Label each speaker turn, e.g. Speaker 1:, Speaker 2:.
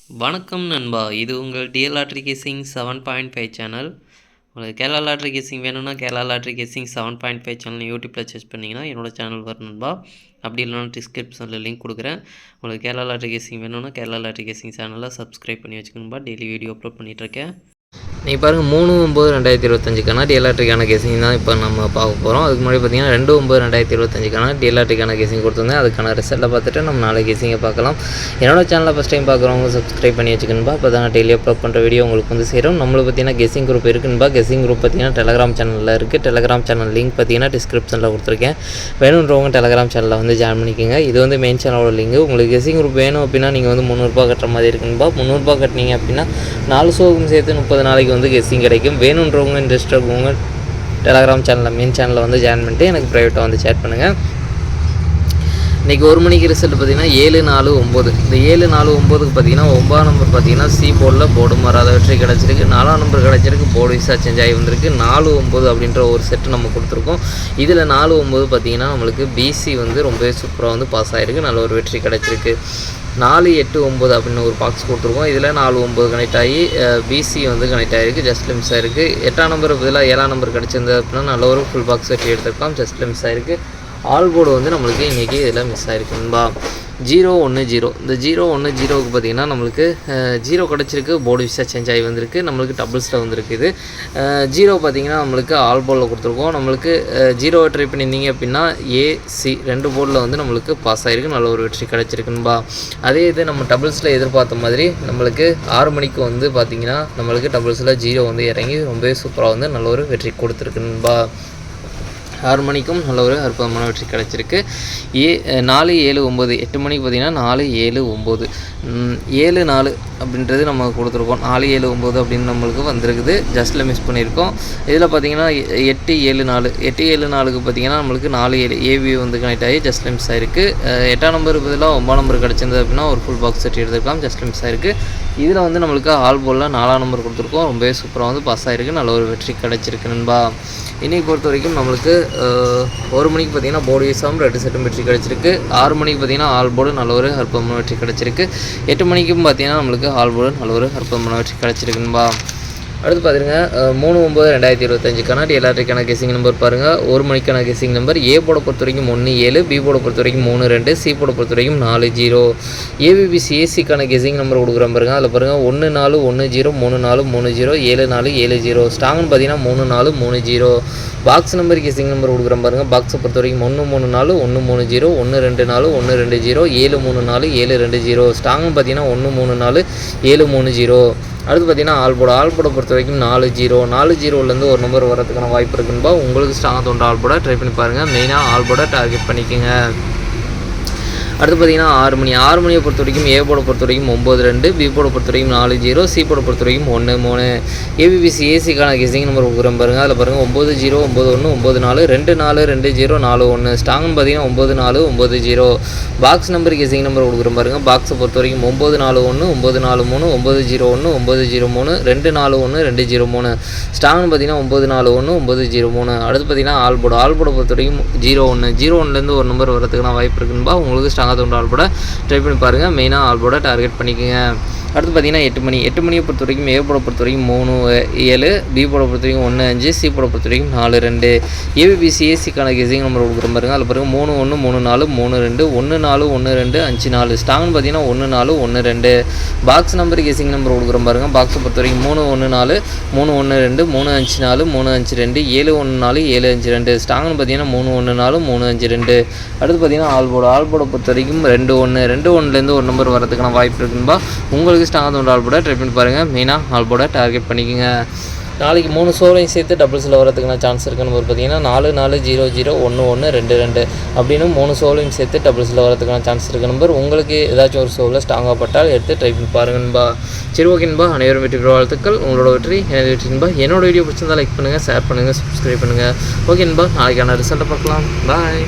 Speaker 1: வணக்கம் நண்பா, இது உங்கள் டிஎல் லாட்ரி கேசிங் 7.5 சேனல். உங்களுக்கு கேரளா லாட்ரி கேசிங் வேணும்னா கேரளா லாட்ரி கேசிங் 7.5 சேனல் யூடியூப்பில் சர்ச் பண்ணிங்கன்னா என்னோட சேனல் வரும் நண்பா. அப்படி இல்லைனா டிஸ்கிரிப்ஷனில் லிங்க் கொடுக்குறேன். உங்களுக்கு கேரளா லாட்ரி கேசிங் வேணும்னா கேரளா லாட்ரி கேசிங் சேனலில் சப்ஸ்கிரைப் பண்ணி வச்சுக்கணும்பா. டெய்லி வீடியோ அப்லோட் பண்ணிகிட்ருக்கேன். நீங்கள் பாருங்கள் 3/9/2025க்கான டிஎல்ஆர்டிக்கான கேசிங் தான் இப்போ நம்ம பார்க்க போகிறோம். அதுக்கு முன்னாடி பார்த்தீங்கன்னா 2/9/2025க்கான டிஎல்ஆர்டிக்கான கேசிங் கொடுத்துருந்தேன். அதுக்கான ரிசல்ட்டை பார்த்துட்டு நம்ம நாளை கேசிங்கை பார்க்கலாம். என்னோட சேனலை ஃபஸ்ட் டைம் பார்க்குறவங்க சப்ஸ்கிரைப் பண்ணி வச்சுக்கணும்பா. அப்போ தான் டெய்லி அப்லோட் பண்ணுற வீடியோ உங்களுக்கு வந்து சேரும். நம்மளுக்கு பார்த்தீங்கன்னா கெஸிங் குரூப் இருக்குன்பா. கெஸிங் குரூப் பார்த்தீங்கன்னா டெலகிராம் சேனலில் இருக்குது. டெலகிராம் சேனல் லிங்க் பார்த்தீங்கன்னா டிஸ்கிரிப்ஷனில் கொடுத்துருக்கேன். வேணுன்றவங்க டெலகிராம் சேனலில் வந்து ஜாயின் பண்ணிக்கோங்க. இது வந்து மெயின் சேனலோட லிங்க். உங்களுக்கு கெஸிங் குரூப் வேணும் அப்படின்னா நீங்கள் வந்து 300 கட்டுற மாதிரி இருக்குன்பா. 300 கட்டினீங்க அப்படின்னா 4 ஷோவுக்கும் சேர்த்து 30 நாளைக்கு வந்து கெஸிங் கிடைக்கும். வேணுன்றவங்க இன்ட்ரெஸ்ட் இருக்கவங்க டெலகிராம் சேனலில் மெயின் சேனலில் வந்து ஜாயின் பண்ணிட்டு எனக்கு ப்ரைவேட்டாக வந்து சேட் பண்ணுங்கள். இன்றைக்கி 1 மணிக்கு ரிசல்ட் பார்த்திங்கன்னா 7/4/9. இந்த 7/4/9க்கு பார்த்திங்கன்னா 9 நம்பர் பார்த்திங்கன்னா சி போர்டில் போர்டு மாறாத வெற்றி கிடச்சிருக்கு. 4 நம்பர் கிடச்சிருக்கு, போர்டு வீஸாக சேஞ்ச் ஆகி வந்திருக்கு. 4/9 அப்படின்ற ஒரு செட்டு நம்ம கொடுத்துருக்கோம். இதில் 4/9 பார்த்திங்கன்னா நம்மளுக்கு பிசி வந்து ரொம்பவே சூப்பராக வந்து பாஸ் ஆகிருக்கு. நல்ல ஒரு வெற்றி கிடச்சிருக்கு. 4/8/9 அப்படின்னு ஒரு பாக்ஸ் கொடுத்துருக்கோம். இதில் 4/9 கனெக்ட் ஆகி பிசி வந்து கனெக்ட் ஆகிருக்கு. ஜஸ்ட்டில் மிஸ் ஆகிருக்கு. 8ஆம் நம்பர் பதிலாக 7ஆம் நம்பர் கிடச்சிருந்தது அப்படின்னா நல்ல ஒரு ஃபுல் பாக்ஸ் வெற்றி எடுத்திருக்கலாம். ஜஸ்ட்டில் மிஸ் ஆகிருக்கு. ஆல் போர்டு வந்து நம்மளுக்கு இன்றைக்கி இதில் மிஸ் ஆகிருக்குன்பா. 0-1-0. இந்த 0-1-0க்கு பார்த்திங்கன்னா நம்மளுக்கு 0 கிடச்சிருக்கு, போர்டு வீஸாக சேஞ்ச் ஆகி வந்திருக்கு. நம்மளுக்கு டபுள்ஸில் வந்துருக்கு. இது 0 பார்த்திங்கன்னா நம்மளுக்கு ஆல் போர்டில் கொடுத்துருக்கோம். நம்மளுக்கு 0 ட்ரை பண்ணியிருந்தீங்க அப்படின்னா ஏசி 2 போர்டில் வந்து நம்மளுக்கு பாஸ் ஆகிருக்கு. நல்ல ஒரு வெற்றி கிடச்சிருக்குன்பா. அதே இது நம்ம டபுள்ஸில் எதிர்பார்த்த மாதிரி நம்மளுக்கு 6 மணிக்கு வந்து பார்த்திங்கன்னா நம்மளுக்கு டபுள்ஸில் 0 வந்து இறங்கி ரொம்பவே சூப்பராக வந்து நல்ல ஒரு வெற்றி கொடுத்துருக்குன்பா. 6 மணிக்கும் நல்ல ஒரு அற்புதமான வெற்றி கிடச்சிருக்கு. 4-7-9. 8 மணிக்கு பார்த்திங்கன்னா 4-7-9. 7-4 அப்படின்றது நம்ம கொடுத்துருக்கோம். 4-7-9 அப்படின்னு நம்மளுக்கு வந்திருக்குது. ஜஸ்ட்டில் மிஸ் பண்ணியிருக்கோம். இதில் பார்த்திங்கன்னா 8-7-4. 8-7-4க்கு பார்த்திங்கன்னா நம்மளுக்கு 4-7 ஏவி வந்து கனெக்ட் ஆகி ஜஸ்ட்டில் மிஸ் ஆகிருக்கு. 8ஆம் நம்பர் பதிலாக 9ஆம் நம்பர் கிடச்சிருந்தது அப்படின்னா ஒரு ஃபுல் பாக்ஸ் செட் எடுத்துருக்கலாம். ஜஸ்ட்டில் மிஸ் ஆகிருக்கு. இதில் வந்து நம்மளுக்கு ஆல் போர்டில் 4ஆம் நம்பர் கொடுத்துருக்கோம். ரொம்பவே சூப்பராக வந்து பாஸ் ஆகிருக்கு. நல்ல ஒரு வெற்றி கிடச்சிருக்கு நண்பா. இன்றைக்கி பொறுத்த வரைக்கும் நம்மளுக்கு 1 மணிக்கு பார்த்திங்கன்னா போர்டு வீஸாகவும் 2 செட்டும் வெற்றி கிடச்சிருக்கு. 6 மணிக்கு பார்த்திங்கன்னா ஆல் போர்டு நல்ல ஒரு அற்புதமான வெற்றி கிடச்சிருக்கு. 8 மணிக்கும் பார்த்திங்கன்னா நம்மளுக்கு ஆல் போர்டு நல்ல ஒரு அற்புதமான வெற்றி கிடச்சிருக்குன்பா. அடுத்து பார்த்துருங்க 3/9/2025க்கான டிஎல்ஆர்டிக்கான கெஸிங் நம்பர் பாருங்கள். 1 மணிக்கான கெஸிங் நம்பர் ஏ போர்டை பொறுத்த வரைக்கும் 1-7, பி போர்டை பொறுத்த வரைக்கும் 3-2, சி போர்டை பொறுத்த வரைக்கும் 4-0. ஏபிபிசிஏசிக்கான கெஸிங் நம்பர் கொடுக்குறேன் பாருங்கள். அதில் பாருங்கள் 1-4-1-0, 3-4-3-0, 7-4-7-0. ஸ்ட்ராங்னு பார்த்தீங்கன்னா 3-4-3-0. பாக்ஸ் நம்பர் கெஸிங் நம்பர் கொடுக்குறேன் பாருங்கள். பாக்ஸை பொறுத்த வரைக்கும் 1-3-4, 1-3-0, 1-2-4, 1-2-0, 7-3-4, 7-2-0. ஸ்ட்ராங்னு பார்த்தீங்கன்னா 1-3-4, 7-3-0. அடுத்து பார்த்திங்கன்னா ஆல் போர்டை பொறுத்த வரைக்கும் 4-0. 4-0லேருந்து ஒரு நம்பர் வரதுக்கான வாய்ப்பு இருக்குன்பா. உங்களுக்கு ஸ்ட்ராங்காக தோன்ற ஆல் போர்டை ட்ரை பண்ணி பாருங்கள். மெயினாக ஆல் போர்டை டார்கெட் பண்ணிக்கோங்க. அடுத்து பார்த்திங்கன்னா 6 மணி. 6 மணியை பொறுத்த வரைக்கும் ஏ போர்டை பொறுத்த வரைக்கும் 9-2, பி போர்டை பொறுத்த வரைக்கும் 4-0, சி போர்டை பொறுத்த வரைக்கும் 1-3. ஏபிபிசிஏசிக்கான கெஸிங் நம்பர் கொடுக்குறேன் பாருங்கள். அதில் பாருங்கள் 9-0, 9-1, 9-4, 2-4, 2-0, 4-1. ஸ்ட்ராங்னு பார்த்தீங்கன்னா 9-4, 9-0. பாக்ஸ் நம்பர் கெஸிங் நம்பர் கொடுக்குறேன் பாருங்கள். பாக்ஸை பொறுத்த வரைக்கும் 9-4-1, 9-4-3, 9-0-1, 9-0-3, 2-4-1, 2-0-3. ஸ்ட்ராங்னு பார்த்தீங்கன்னா 9-4-1, 9-0-3. அடுத்து பார்த்தீங்கன்னா ஆல் போர்டை பொறுத்த வரைக்கும் 0-1. 0-1லேருந்து ஒரு நம்பர் வரதுக்கான வாய்ப்பு இருக்குன்பா. உங்களுக்கு ஸ்ட்ராங்காக தோன்ற ஆல் போர்டை ட்ரை பண்ணி பாருங்கள். மெயினாக ஆல் போர்டை டார்கெட் பண்ணிக்கோங்க. அடுத்து பார்த்திங்கன்னா 8 மணி. 8 மணியை பொறுத்த வரைக்கும் ஏ போர்டை பொறுத்த வரைக்கும் 3-7, பி போர்டை பொறுத்த வரைக்கும் 1-5, சி போர்டை பொறுத்த வரைக்கும் 4-2. ஏபிபிசிஏசிக்கான கெஸிங் நம்பர் கொடுக்குறேன் பாருங்கள். அதில் பாருங்கள் 3-1, 3-4, 3-2, 1-4, 1-2, 5-4. ஸ்ட்ராங்னு பார்த்தீங்கன்னா 1-4, 1-2. பாக்ஸ் நம்பர் கெஸிங் நம்பர் கொடுக்குறேன் பாருங்கள். பாக்ஸை பொறுத்த வரைக்கும் 3-1-4, 3-1-2, 3-5-4, 3-5-2, 7-1-4, 7-5-2. ஸ்ட்ராங்னு பார்த்தீங்கன்னா 3-1-4, 3-5-2. அடுத்து பார்த்தீங்கன்னா ஆல் போர்டை பொறுத்த வரைக்கும் 2-1. 2-1லேருந்து ஒரு நம்பர் வரதுக்கான வாய்ப்பு இருக்குன்பா. உங்களுக்கு ஸ்ட்ராங்காக தோன்ற ஆல் போர்டை ட்ரை பண்ணி பாருங்கள். மெயினாக ஆல் போர்டை டார்கெட் பண்ணிக்கோங்க. நாளைக்கு 3 ஷோலையும் சேர்த்து டபுள்ஸில் வரதுக்கான சான்ஸ் இருக்குன்னு பார்த்தீங்கன்னா 4-4-0-0-1-1-2-2 அப்படின்னு 3 ஷோலையும் சேர்த்து டபுள்ஸில் வரதுக்கான சான்ஸ் இருக்குது நம்பர். உங்களுக்கு ஏதாச்சும் ஒரு ஷோவில் ஸ்ட்ராங்காக பட்டால் எடுத்து ட்ரை பண்ணி பாருங்கன்பா. சரி ஓகேன்பா. அனைவரும் வெற்றி பெற வாழ்த்துக்கள். உங்களோட வெற்றி எனது வெற்றின்பா. என்னோட வீடியோ பிடிச்சிருந்தால் லைக் பண்ணுங்கள், ஷேர் பண்ணுங்கள், சப்ஸ்கிரைப் பண்ணுங்கள். ஓகேன்பா. நாளைக்கான ரிசல்ட்டை பார்க்கலாம். பாய்.